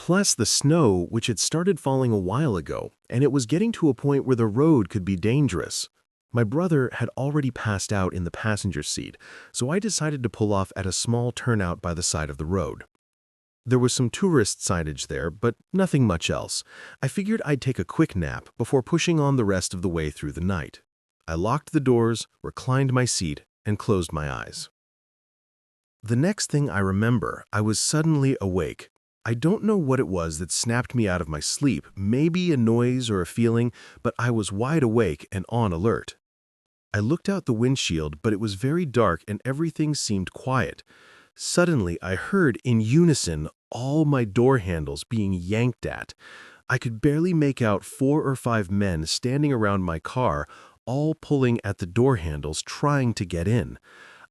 Plus the snow, which had started falling a while ago, and it was getting to a point where the road could be dangerous. My brother had already passed out in the passenger seat, so I decided to pull off at a small turnout by the side of the road. There was some tourist signage there, but nothing much else. I figured I'd take a quick nap before pushing on the rest of the way through the night. I locked the doors, reclined my seat, and closed my eyes. The next thing I remember, I was suddenly awake. I don't know what it was that snapped me out of my sleep, maybe a noise or a feeling, but I was wide awake and on alert. I looked out the windshield, but it was very dark and everything seemed quiet. Suddenly, I heard in unison all my door handles being yanked at. I could barely make out 4 or 5 men standing around my car, all pulling at the door handles, trying to get in.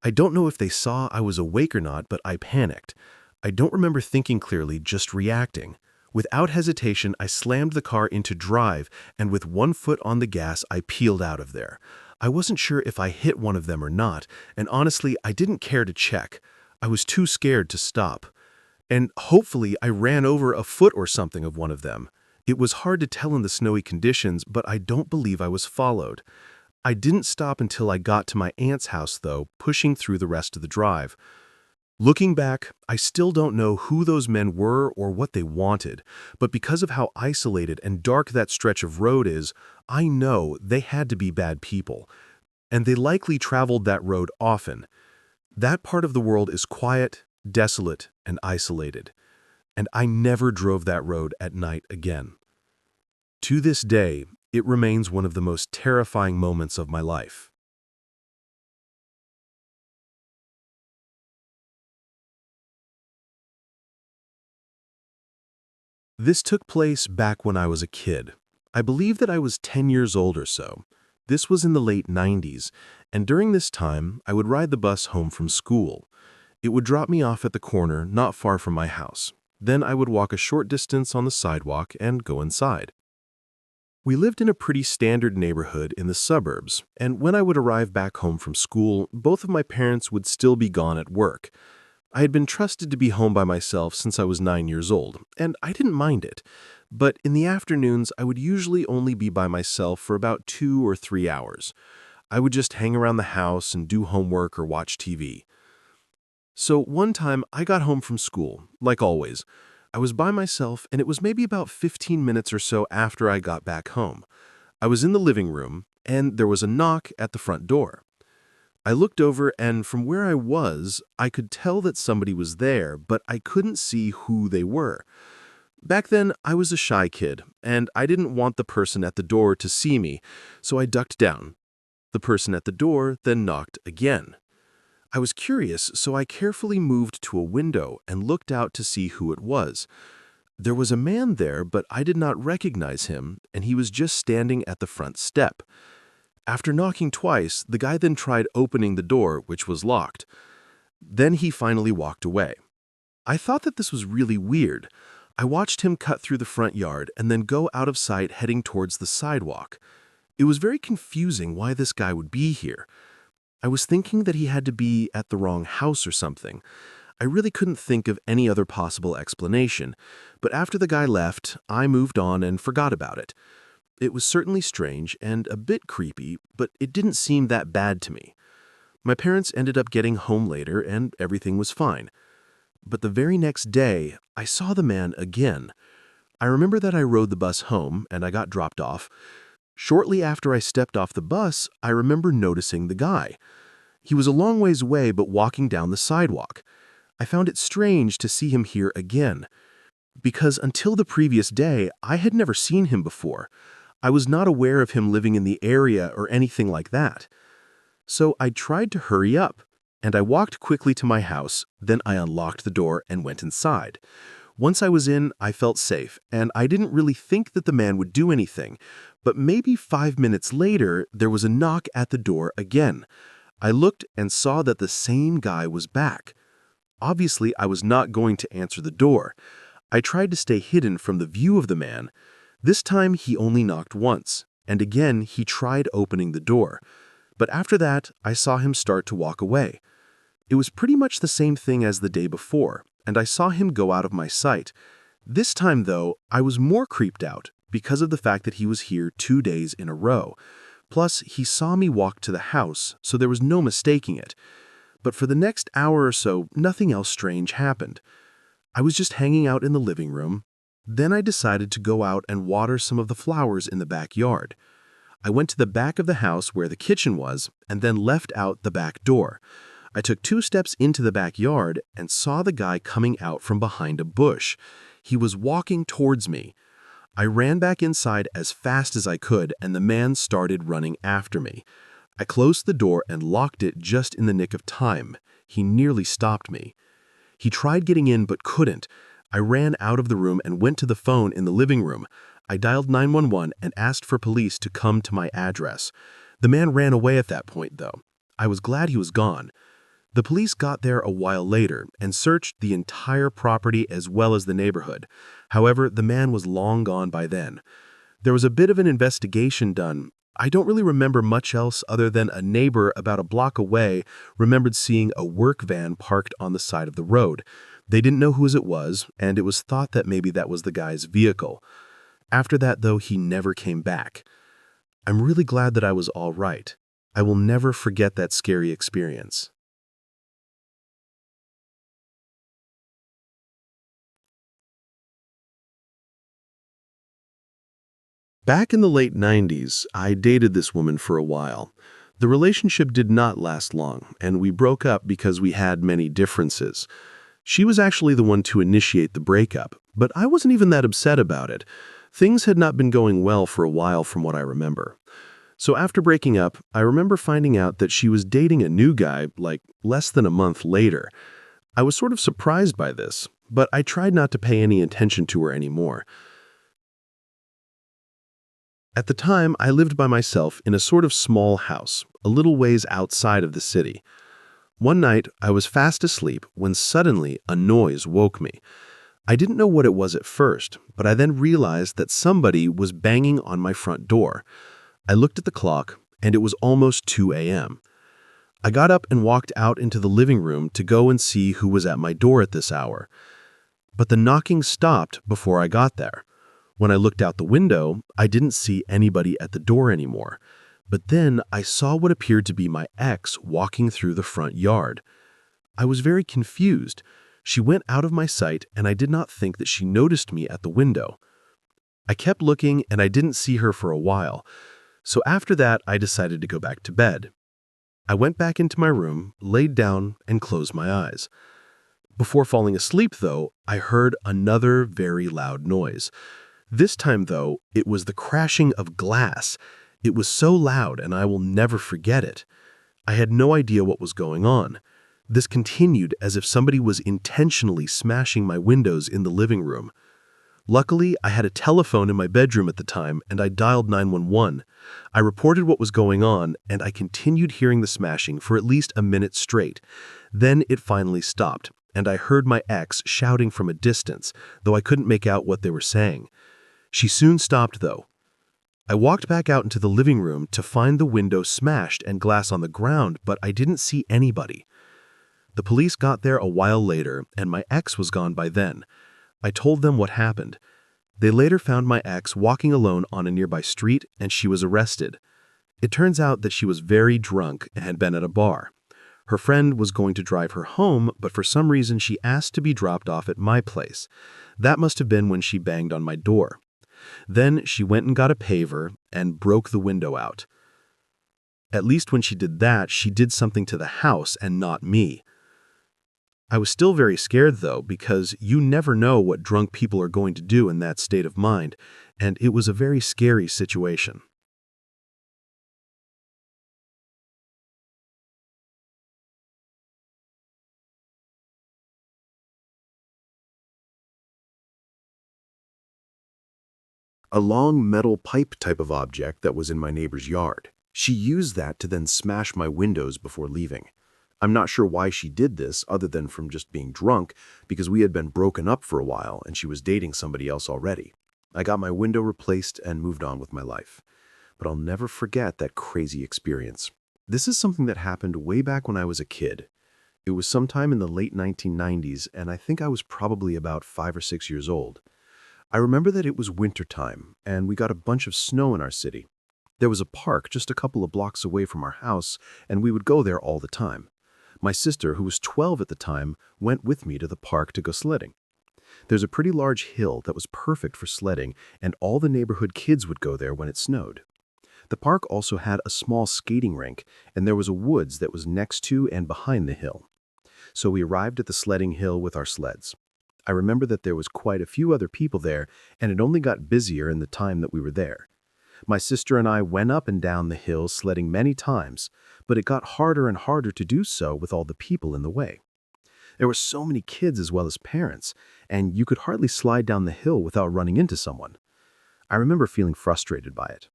I don't know if they saw I was awake or not, but I panicked. I don't remember thinking clearly, just reacting. Without hesitation, I slammed the car into drive, and with one foot on the gas, I peeled out of there. I wasn't sure if I hit one of them or not, and honestly, I didn't care to check. I was too scared to stop. And hopefully, I ran over a foot or something of one of them. It was hard to tell in the snowy conditions, but I don't believe I was followed. I didn't stop until I got to my aunt's house, though, pushing through the rest of the drive. Looking back, I still don't know who those men were or what they wanted, but because of how isolated and dark that stretch of road is, I know they had to be bad people, and they likely traveled that road often. That part of the world is quiet, desolate, and isolated, and I never drove that road at night again. To this day, it remains one of the most terrifying moments of my life. This took place back when I was a kid. I believe that I was 10 years old or so. This was in the late 90s, and during this time, I would ride the bus home from school. It would drop me off at the corner not far from my house. Then I would walk a short distance on the sidewalk and go inside. We lived in a pretty standard neighborhood in the suburbs, and when I would arrive back home from school, both of my parents would still be gone at work. I had been trusted to be home by myself since I was 9 years old, and I didn't mind it. But in the afternoons, I would usually only be by myself for about 2 or 3 hours. I would just hang around the house and do homework or watch TV. So one time, I got home from school, like always. I was by myself, and it was maybe about 15 minutes or so after I got back home. I was in the living room, and there was a knock at the front door. I looked over, and from where I was, I could tell that somebody was there, but I couldn't see who they were. Back then, I was a shy kid, and I didn't want the person at the door to see me, so I ducked down. The person at the door then knocked again. I was curious, so I carefully moved to a window and looked out to see who it was. There was a man there, but I did not recognize him, and he was just standing at the front step. After knocking twice, the guy then tried opening the door, which was locked. Then he finally walked away. I thought that this was really weird. I watched him cut through the front yard and then go out of sight heading towards the sidewalk. It was very confusing why this guy would be here. I was thinking that he had to be at the wrong house or something. I really couldn't think of any other possible explanation, but after the guy left, I moved on and forgot about it. It was certainly strange and a bit creepy, but it didn't seem that bad to me. My parents ended up getting home later and everything was fine. But the very next day, I saw the man again. I remember that I rode the bus home and I got dropped off. Shortly after I stepped off the bus, I remember noticing the guy. He was a long ways away but walking down the sidewalk. I found it strange to see him here again, because until the previous day, I had never seen him before. I was not aware of him living in the area or anything like that. So I tried to hurry up, and I walked quickly to my house, then I unlocked the door and went inside. Once I was in, I felt safe, and I didn't really think that the man would do anything. But maybe 5 minutes later, there was a knock at the door again. I looked and saw that the same guy was back. Obviously, I was not going to answer the door. I tried to stay hidden from the view of the man. This time, he only knocked once, and again, he tried opening the door. But after that, I saw him start to walk away. It was pretty much the same thing as the day before, and I saw him go out of my sight. This time, though, I was more creeped out because of the fact that he was here 2 days in a row. Plus, he saw me walk to the house, so there was no mistaking it. But for the next hour or so, nothing else strange happened. I was just hanging out in the living room. Then I decided to go out and water some of the flowers in the backyard. I went to the back of the house where the kitchen was and then left out the back door. I took 2 steps into the backyard and saw the guy coming out from behind a bush. He was walking towards me. I ran back inside as fast as I could, and the man started running after me. I closed the door and locked it just in the nick of time. He nearly stopped me. He tried getting in but couldn't. I ran out of the room and went to the phone in the living room. I dialed 911 and asked for police to come to my address. The man ran away at that point, though. I was glad he was gone. The police got there a while later and searched the entire property as well as the neighborhood. However, the man was long gone by then. There was a bit of an investigation done. I don't really remember much else other than a neighbor about a block away remembered seeing a work van parked on the side of the road. They didn't know whose it was, and it was thought that maybe that was the guy's vehicle. After that, though, he never came back. I'm really glad that I was all right. I will never forget that scary experience. Back in the late 90s, I dated this woman for a while. The relationship did not last long, and we broke up because we had many differences. She was actually the one to initiate the breakup, but I wasn't even that upset about it. Things had not been going well for a while from what I remember. So after breaking up, I remember finding out that she was dating a new guy, like less than a month later. I was sort of surprised by this, but I tried not to pay any attention to her anymore. At the time, I lived by myself in a sort of small house, a little ways outside of the city. One night, I was fast asleep when suddenly a noise woke me. I didn't know what it was at first, but I then realized that somebody was banging on my front door. I looked at the clock, and it was almost 2 a.m. I got up and walked out into the living room to go and see who was at my door at this hour. But the knocking stopped before I got there. When I looked out the window, I didn't see anybody at the door anymore. But then I saw what appeared to be my ex walking through the front yard. I was very confused. She went out of my sight, and I did not think that she noticed me at the window. I kept looking, and I didn't see her for a while. So after that, I decided to go back to bed. I went back into my room, laid down, and closed my eyes. Before falling asleep, though, I heard another very loud noise. This time, though, it was the crashing of glass. It was so loud, and I will never forget it. I had no idea what was going on. This continued as if somebody was intentionally smashing my windows in the living room. Luckily, I had a telephone in my bedroom at the time, and I dialed 911. I reported what was going on, and I continued hearing the smashing for at least a minute straight. Then it finally stopped, and I heard my ex shouting from a distance, though I couldn't make out what they were saying. She soon stopped, though. I walked back out into the living room to find the window smashed and glass on the ground, but I didn't see anybody. The police got there a while later, and my ex was gone by then. I told them what happened. They later found my ex walking alone on a nearby street, and she was arrested. It turns out that she was very drunk and had been at a bar. Her friend was going to drive her home, but for some reason she asked to be dropped off at my place. That must have been when she banged on my door. Then she went and got a paver and broke the window out. At least when she did that, she did something to the house and not me. I was still very scared, though, because you never know what drunk people are going to do in that state of mind, and it was a very scary situation. A long metal pipe type of object that was in my neighbor's yard. She used that to then smash my windows before leaving. I'm not sure why she did this other than from just being drunk, because we had been broken up for a while and she was dating somebody else already. I got my window replaced and moved on with my life. But I'll never forget that crazy experience. This is something that happened way back when I was a kid. It was sometime in the late 1990s, and I think I was probably about 5 or 6 years old. I remember that it was winter time, and we got a bunch of snow in our city. There was a park just a couple of blocks away from our house, and we would go there all the time. My sister, who was 12 at the time, went with me to the park to go sledding. There's a pretty large hill that was perfect for sledding, and all the neighborhood kids would go there when it snowed. The park also had a small skating rink, and there was a woods that was next to and behind the hill. So we arrived at the sledding hill with our sleds. I remember that there was quite a few other people there, and it only got busier in the time that we were there. My sister and I went up and down the hill sledding many times, but it got harder and harder to do so with all the people in the way. There were so many kids as well as parents, and you could hardly slide down the hill without running into someone. I remember feeling frustrated by it.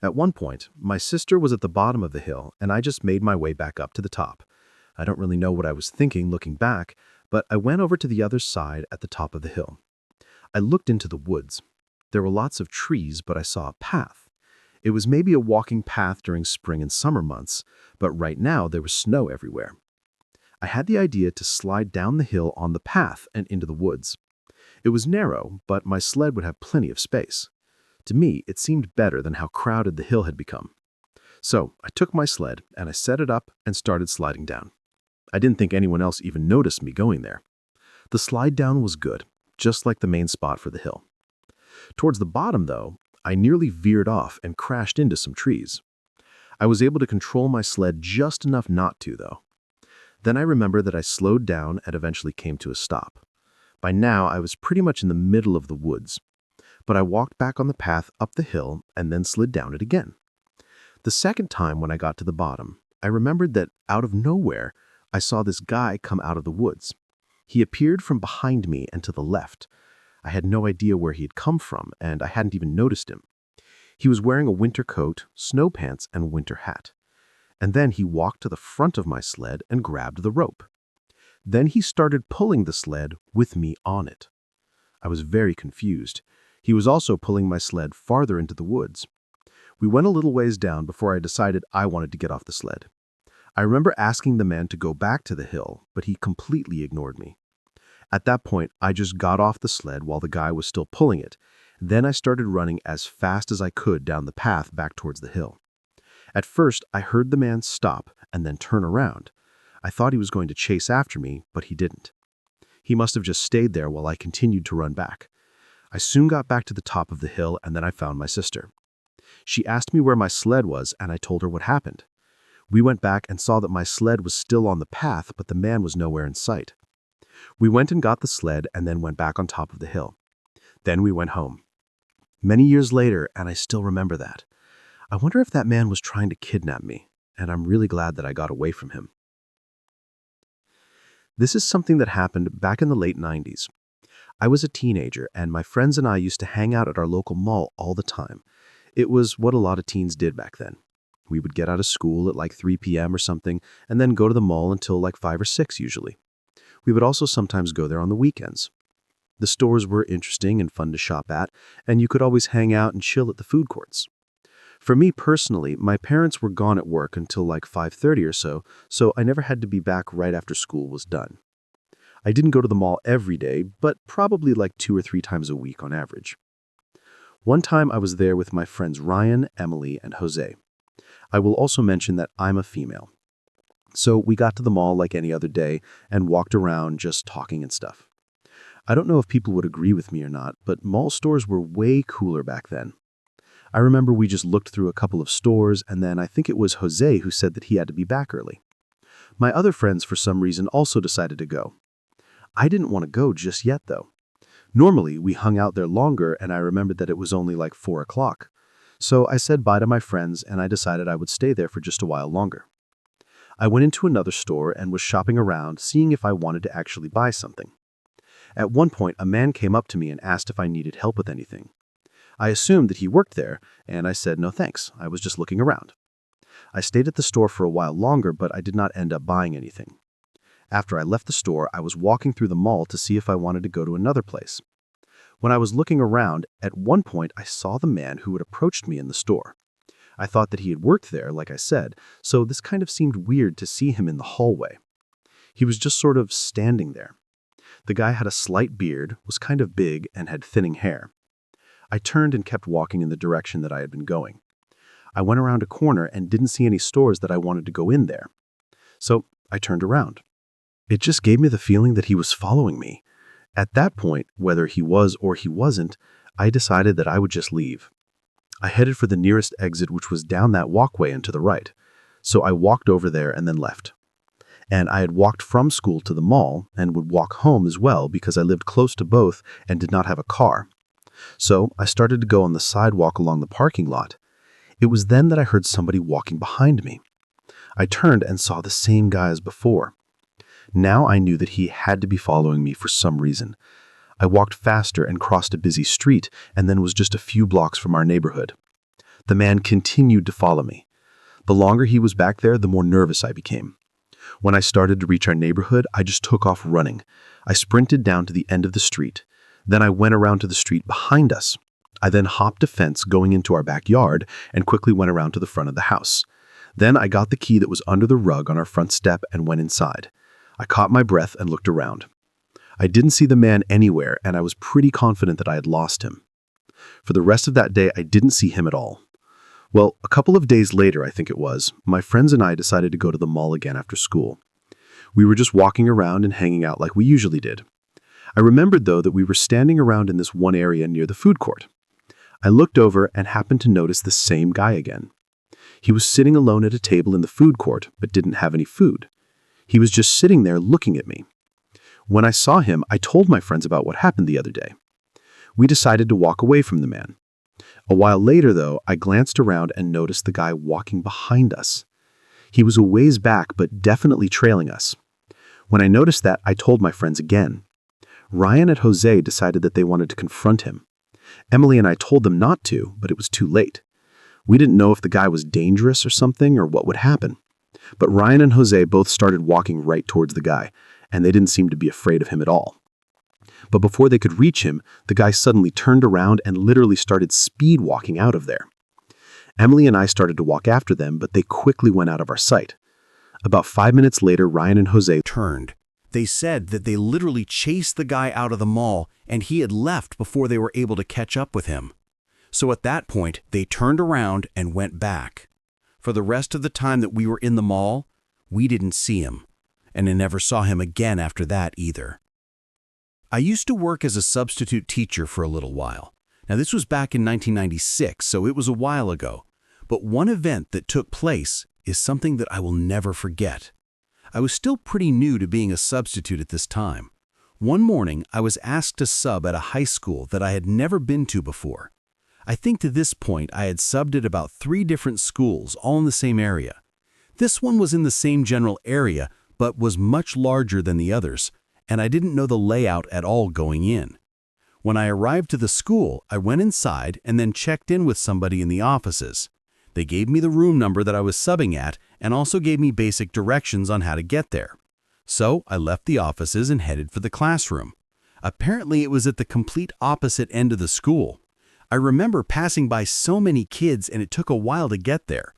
At one point, my sister was at the bottom of the hill, and I just made my way back up to the top. I don't really know what I was thinking looking back, but I went over to the other side at the top of the hill. I looked into the woods. There were lots of trees, but I saw a path. It was maybe a walking path during spring and summer months, but right now there was snow everywhere. I had the idea to slide down the hill on the path and into the woods. It was narrow, but my sled would have plenty of space. To me, it seemed better than how crowded the hill had become. So I took my sled and I set it up and started sliding down. I didn't think anyone else even noticed me going there. The slide down was good, just like the main spot for the hill. Towards the bottom, though, I nearly veered off and crashed into some trees. I was able to control my sled just enough not to, though. Then I remember that I slowed down and eventually came to a stop. By now, I was pretty much in the middle of the woods. But I walked back on the path up the hill and then slid down it again. The second time when I got to the bottom, I remembered that out of nowhere, I saw this guy come out of the woods. He appeared from behind me and to the left. I had no idea where he had come from, and I hadn't even noticed him. He was wearing a winter coat, snow pants, and winter hat. And then he walked to the front of my sled and grabbed the rope. Then he started pulling the sled with me on it. I was very confused. He was also pulling my sled farther into the woods. We went a little ways down before I decided I wanted to get off the sled. I remember asking the man to go back to the hill, but he completely ignored me. At that point, I just got off the sled while the guy was still pulling it. Then I started running as fast as I could down the path back towards the hill. At first, I heard the man stop and then turn around. I thought he was going to chase after me, but he didn't. He must have just stayed there while I continued to run back. I soon got back to the top of the hill, and then I found my sister. She asked me where my sled was, and I told her what happened. We went back and saw that my sled was still on the path, but the man was nowhere in sight. We went and got the sled and then went back on top of the hill. Then we went home. Many years later, and I still remember that. I wonder if that man was trying to kidnap me, and I'm really glad that I got away from him. This is something that happened back in the late 90s. I was a teenager, and my friends and I used to hang out at our local mall all the time. It was what a lot of teens did back then. We would get out of school at like 3 p.m. or something, and then go to the mall until like 5 or 6 usually. We would also sometimes go there on the weekends. The stores were interesting and fun to shop at, and you could always hang out and chill at the food courts. For me personally, my parents were gone at work until like 5:30 or so I never had to be back right after school was done. I didn't go to the mall every day, but probably like 2 or 3 times a week on average. One time I was there with my friends Ryan, Emily, and Jose. I will also mention that I'm a female. So we got to the mall like any other day and walked around just talking and stuff. I don't know if people would agree with me or not, but mall stores were way cooler back then. I remember we just looked through a couple of stores, and then I think it was Jose who said that he had to be back early. My other friends, for some reason, also decided to go. I didn't want to go just yet, though. Normally, we hung out there longer, and I remembered that it was only like 4 o'clock. So I said bye to my friends, and I decided I would stay there for just a while longer. I went into another store and was shopping around, seeing if I wanted to actually buy something. At one point, a man came up to me and asked if I needed help with anything. I assumed that he worked there, and I said no thanks, I was just looking around. I stayed at the store for a while longer, but I did not end up buying anything. After I left the store, I was walking through the mall to see if I wanted to go to another place. When I was looking around, at one point I saw the man who had approached me in the store. I thought that he had worked there, like I said, so this kind of seemed weird to see him in the hallway. He was just sort of standing there. The guy had a slight beard, was kind of big, and had thinning hair. I turned and kept walking in the direction that I had been going. I went around a corner and didn't see any stores that I wanted to go in there. So I turned around. It just gave me the feeling that he was following me. At that point, whether he was or he wasn't, I decided that I would just leave. I headed for the nearest exit, which was down that walkway and to the right. So I walked over there and then left. And I had walked from school to the mall and would walk home as well because I lived close to both and did not have a car. So I started to go on the sidewalk along the parking lot. It was then that I heard somebody walking behind me. I turned and saw the same guy as before. Now I knew that he had to be following me for some reason. I walked faster and crossed a busy street and then was just a few blocks from our neighborhood. The man continued to follow me. The longer he was back there, the more nervous I became. When I started to reach our neighborhood, I just took off running. I sprinted down to the end of the street. Then I went around to the street behind us. I then hopped a fence going into our backyard and quickly went around to the front of the house. Then I got the key that was under the rug on our front step and went inside. I caught my breath and looked around. I didn't see the man anywhere, and I was pretty confident that I had lost him. For the rest of that day, I didn't see him at all. Well, a couple of days later, I think it was, my friends and I decided to go to the mall again after school. We were just walking around and hanging out like we usually did. I remembered, though, that we were standing around in this one area near the food court. I looked over and happened to notice the same guy again. He was sitting alone at a table in the food court, but didn't have any food. He was just sitting there looking at me. When I saw him, I told my friends about what happened the other day. We decided to walk away from the man. A while later, though, I glanced around and noticed the guy walking behind us. He was a ways back, but definitely trailing us. When I noticed that, I told my friends again. Ryan and Jose decided that they wanted to confront him. Emily and I told them not to, but it was too late. We didn't know if the guy was dangerous or something or what would happen. But Ryan and Jose both started walking right towards the guy, and they didn't seem to be afraid of him at all. But before they could reach him, the guy suddenly turned around and literally started speed walking out of there. Emily and I started to walk after them, but they quickly went out of our sight. About 5 minutes later, Ryan and Jose turned. They said that they literally chased the guy out of the mall and he had left before they were able to catch up with him. So at that point, they turned around and went back. For the rest of the time that we were in the mall, we didn't see him, and I never saw him again after that either. I used to work as a substitute teacher for a little while. Now this was back in 1996, so it was a while ago. But one event that took place is something that I will never forget. I was still pretty new to being a substitute at this time. One morning, I was asked to sub at a high school that I had never been to before. I think to this point, I had subbed at about 3 different schools, all in the same area. This one was in the same general area, but was much larger than the others, and I didn't know the layout at all going in. When I arrived to the school, I went inside and then checked in with somebody in the offices. They gave me the room number that I was subbing at and also gave me basic directions on how to get there. So I left the offices and headed for the classroom. Apparently it was at the complete opposite end of the school. I remember passing by so many kids and it took a while to get there.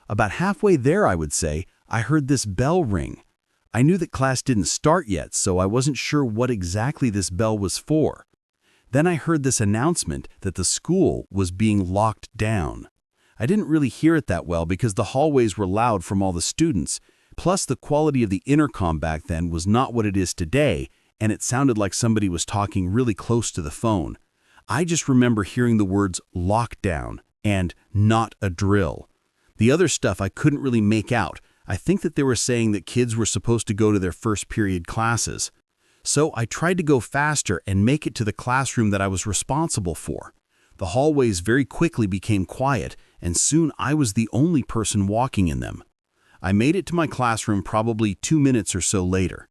About halfway there, I would say, I heard this bell ring. I knew that class didn't start yet, so I wasn't sure what exactly this bell was for. Then I heard this announcement that the school was being locked down. I didn't really hear it that well because the hallways were loud from all the students, plus the quality of the intercom back then was not what it is today, and it sounded like somebody was talking really close to the phone. I just remember hearing the words lockdown and not a drill. The other stuff I couldn't really make out. I think that they were saying that kids were supposed to go to their first period classes. So I tried to go faster and make it to the classroom that I was responsible for. The hallways very quickly became quiet, and soon I was the only person walking in them. I made it to my classroom probably 2 minutes or so later.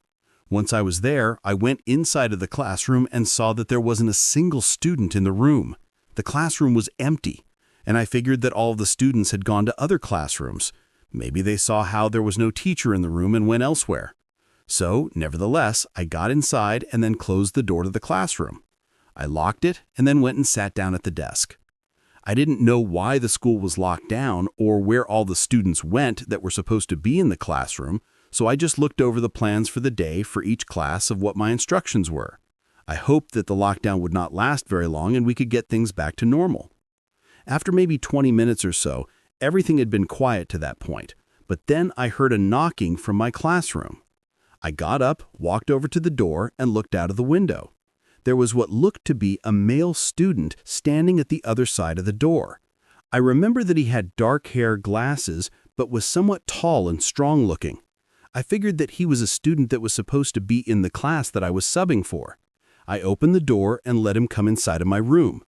Once I was there, I went inside of the classroom and saw that there wasn't a single student in the room. The classroom was empty, and I figured that all of the students had gone to other classrooms. Maybe they saw how there was no teacher in the room and went elsewhere. So, nevertheless, I got inside and then closed the door to the classroom. I locked it and then went and sat down at the desk. I didn't know why the school was locked down or where all the students went that were supposed to be in the classroom, So I just looked over the plans for the day for each class of what my instructions were. I hoped that the lockdown would not last very long and we could get things back to normal. After maybe 20 minutes or so, everything had been quiet to that point, but then I heard a knocking from my classroom. I got up, walked over to the door, and looked out of the window. There was what looked to be a male student standing at the other side of the door. I remember that he had dark hair, glasses, but was somewhat tall and strong-looking. I figured that he was a student that was supposed to be in the class that I was subbing for. I opened the door and let him come inside of my room.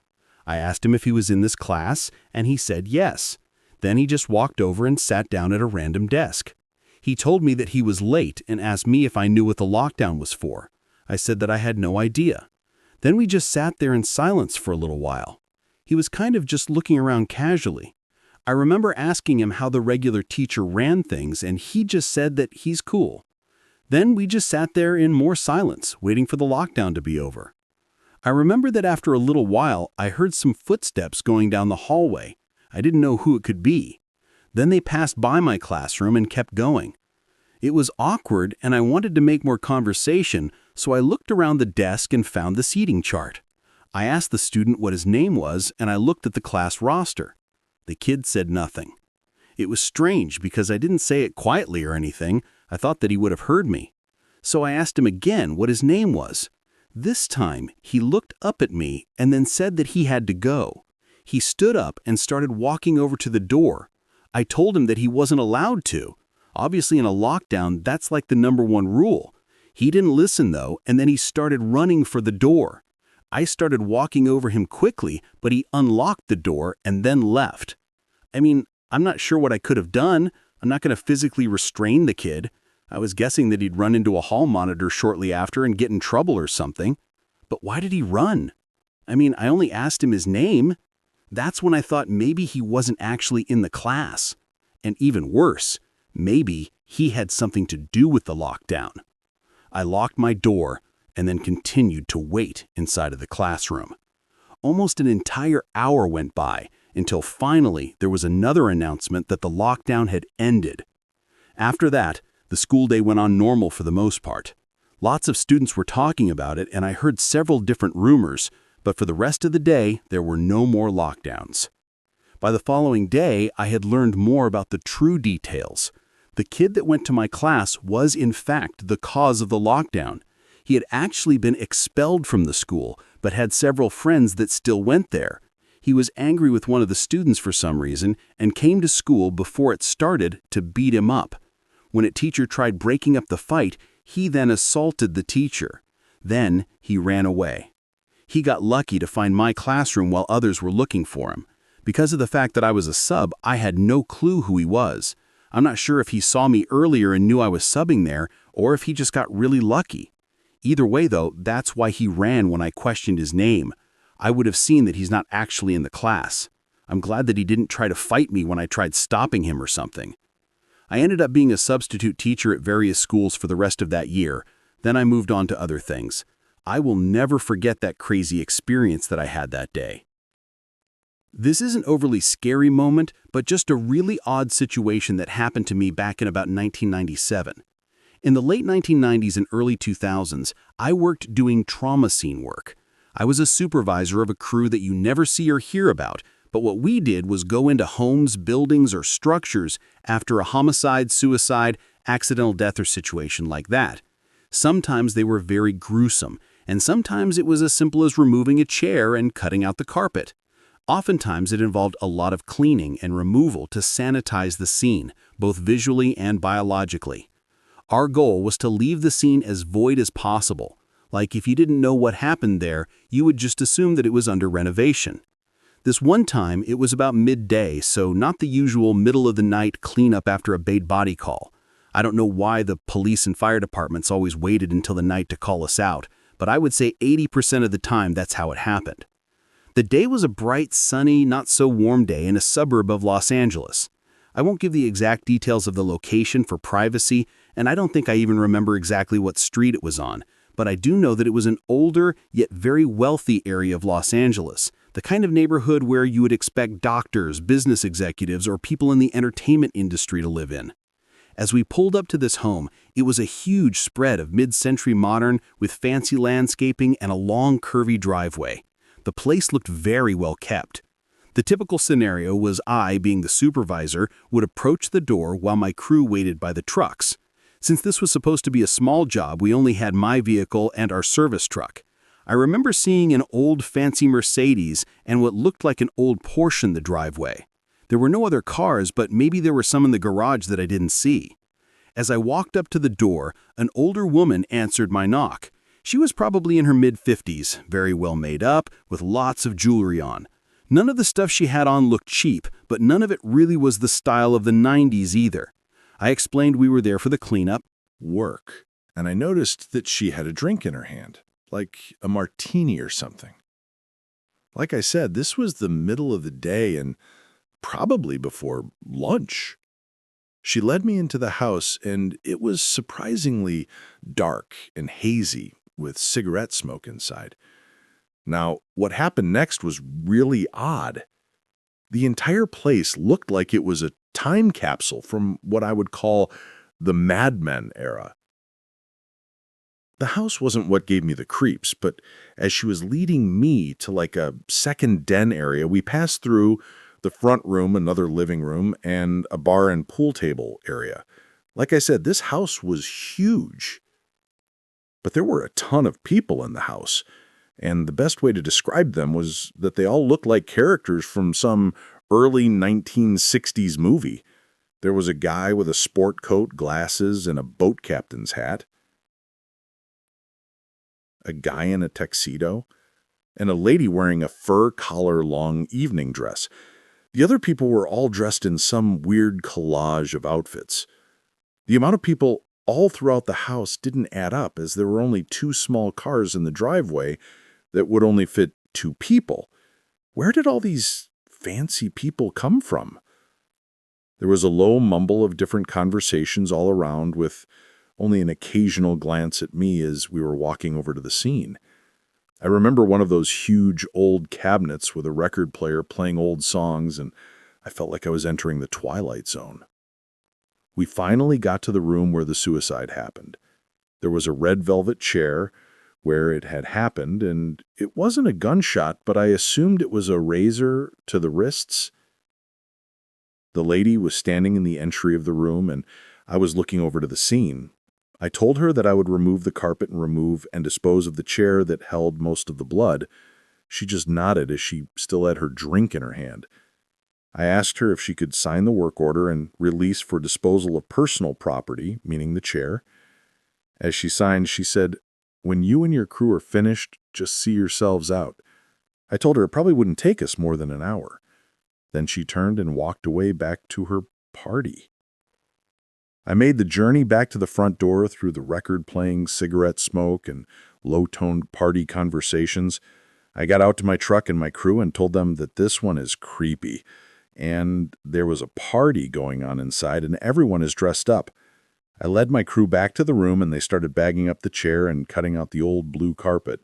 I asked him if he was in this class, and he said yes. Then he just walked over and sat down at a random desk. He told me that he was late and asked me if I knew what the lockdown was for. I said that I had no idea. Then we just sat there in silence for a little while. He was kind of just looking around casually. I remember asking him how the regular teacher ran things, and he just said that he's cool. Then we just sat there in more silence, waiting for the lockdown to be over. I remember that after a little while, I heard some footsteps going down the hallway. I didn't know who it could be. Then they passed by my classroom and kept going. It was awkward, and I wanted to make more conversation, so I looked around the desk and found the seating chart. I asked the student what his name was, and I looked at the class roster. The kid said nothing. It was strange because I didn't say it quietly or anything. I thought that he would have heard me. So I asked him again what his name was. This time, he looked up at me and then said that he had to go. He stood up and started walking over to the door. I told him that he wasn't allowed to. Obviously, in a lockdown, that's like the #1 rule. He didn't listen, though, and then he started running for the door. I started walking over him quickly, but he unlocked the door and then left. I mean, I'm not sure what I could have done. I'm not going to physically restrain the kid. I was guessing that he'd run into a hall monitor shortly after and get in trouble or something. But why did he run? I mean, I only asked him his name. That's when I thought maybe he wasn't actually in the class. And even worse, maybe he had something to do with the lockdown. I locked my door and then continued to wait inside of the classroom. Almost an entire hour went by until finally there was another announcement that the lockdown had ended. After that, the school day went on normal for the most part. Lots of students were talking about it, and I heard several different rumors, but for the rest of the day, there were no more lockdowns. By the following day, I had learned more about the true details. The kid that went to my class was, in fact, the cause of the lockdown. He had actually been expelled from the school, but had several friends that still went there. He was angry with one of the students for some reason and came to school before it started to beat him up. When a teacher tried breaking up the fight, he then assaulted the teacher. Then he ran away. He got lucky to find my classroom while others were looking for him. Because of the fact that I was a sub, I had no clue who he was. I'm not sure if he saw me earlier and knew I was subbing there, or if he just got really lucky. Either way, though, that's why he ran when I questioned his name. I would have seen that he's not actually in the class. I'm glad that he didn't try to fight me when I tried stopping him or something. I ended up being a substitute teacher at various schools for the rest of that year. Then I moved on to other things. I will never forget that crazy experience that I had that day. This is an overly scary moment, but just a really odd situation that happened to me back in about 1997. In the late 1990s and early 2000s, I worked doing trauma scene work. I was a supervisor of a crew that you never see or hear about, but what we did was go into homes, buildings, or structures after a homicide, suicide, accidental death, or situation like that. Sometimes they were very gruesome, and sometimes it was as simple as removing a chair and cutting out the carpet. Oftentimes it involved a lot of cleaning and removal to sanitize the scene, both visually and biologically. Our goal was to leave the scene as void as possible. Like if you didn't know what happened there, you would just assume that it was under renovation. This one time, it was about midday, so not the usual middle-of-the-night cleanup after a bait body call. I don't know why the police and fire departments always waited until the night to call us out, but I would say 80% of the time that's how it happened. The day was a bright, sunny, not-so-warm day in a suburb of Los Angeles. I won't give the exact details of the location for privacy, and I don't think I even remember exactly what street it was on, but I do know that it was an older, yet very wealthy area of Los Angeles, the kind of neighborhood where you would expect doctors, business executives, or people in the entertainment industry to live in. As we pulled up to this home, it was a huge spread of mid-century modern with fancy landscaping and a long, curvy driveway. The place looked very well kept. The typical scenario was I, being the supervisor, would approach the door while my crew waited by the trucks. Since this was supposed to be a small job, we only had my vehicle and our service truck. I remember seeing an old fancy Mercedes and what looked like an old Porsche in the driveway. There were no other cars, but maybe there were some in the garage that I didn't see. As I walked up to the door, an older woman answered my knock. She was probably in her mid-50s, very well made up, with lots of jewelry on. None of the stuff she had on looked cheap, but none of it really was the style of the 90s either. I explained we were there for the cleanup. Work. And I noticed that she had a drink in her hand, like a martini or something. Like I said, this was the middle of the day and probably before lunch. She led me into the house, and it was surprisingly dark and hazy with cigarette smoke inside. Now, what happened next was really odd. The entire place looked like it was a time capsule from what I would call the Mad Men era. The house wasn't what gave me the creeps, but as she was leading me to like a second den area, we passed through the front room, another living room, and a bar and pool table area. Like I said, this house was huge. But there were a ton of people in the house, and the best way to describe them was that they all looked like characters from some early 1960s movie. There was a guy with a sport coat, glasses, and a boat captain's hat, a guy in a tuxedo, and a lady wearing a fur collar-long evening dress. The other people were all dressed in some weird collage of outfits. The amount of people all throughout the house didn't add up, as there were only 2 small cars in the driveway that would only fit 2 people. Where did all these fancy people come from? There was a low mumble of different conversations all around, with only an occasional glance at me as we were walking over to the scene. I remember one of those huge old cabinets with a record player playing old songs, and I felt like I was entering the Twilight Zone. We finally got to the room where the suicide happened. There was a red velvet chair where it had happened, and it wasn't a gunshot, but I assumed it was a razor to the wrists. The lady was standing in the entry of the room, and I was looking over to the scene. I told her that I would remove the carpet and remove and dispose of the chair that held most of the blood. She just nodded as she still had her drink in her hand. I asked her if she could sign the work order and release for disposal of personal property, meaning the chair. As she signed, she said, "When you and your crew are finished, just see yourselves out." I told her it probably wouldn't take us more than an hour. Then she turned and walked away back to her party. I made the journey back to the front door through the record-playing, cigarette smoke, and low-toned party conversations. I got out to my truck and my crew and told them that this one is creepy, and there was a party going on inside, and everyone is dressed up. I led my crew back to the room, and they started bagging up the chair and cutting out the old blue carpet.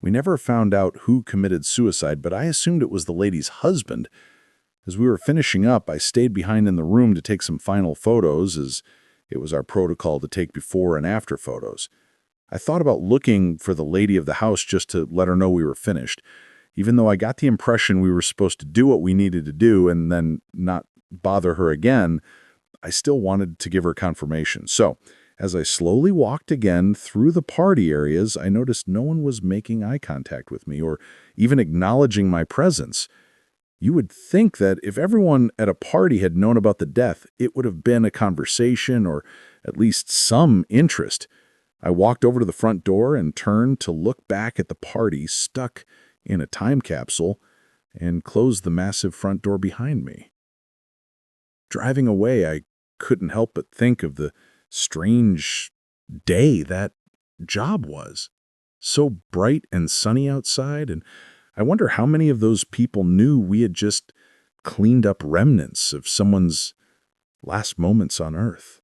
We never found out who committed suicide, but I assumed it was the lady's husband. As we were finishing up, I stayed behind in the room to take some final photos, as it was our protocol to take before and after photos. I thought about looking for the lady of the house just to let her know we were finished, even though I got the impression we were supposed to do what we needed to do and then not bother her again. I still wanted to give her confirmation. So, as I slowly walked again through the party areas, I noticed no one was making eye contact with me or even acknowledging my presence. You would think that if everyone at a party had known about the death, it would have been a conversation or at least some interest. I walked over to the front door and turned to look back at the party stuck in a time capsule and closed the massive front door behind me. Driving away, I couldn't help but think of the strange day that job was. So bright and sunny outside, and I wonder how many of those people knew we had just cleaned up remnants of someone's last moments on Earth.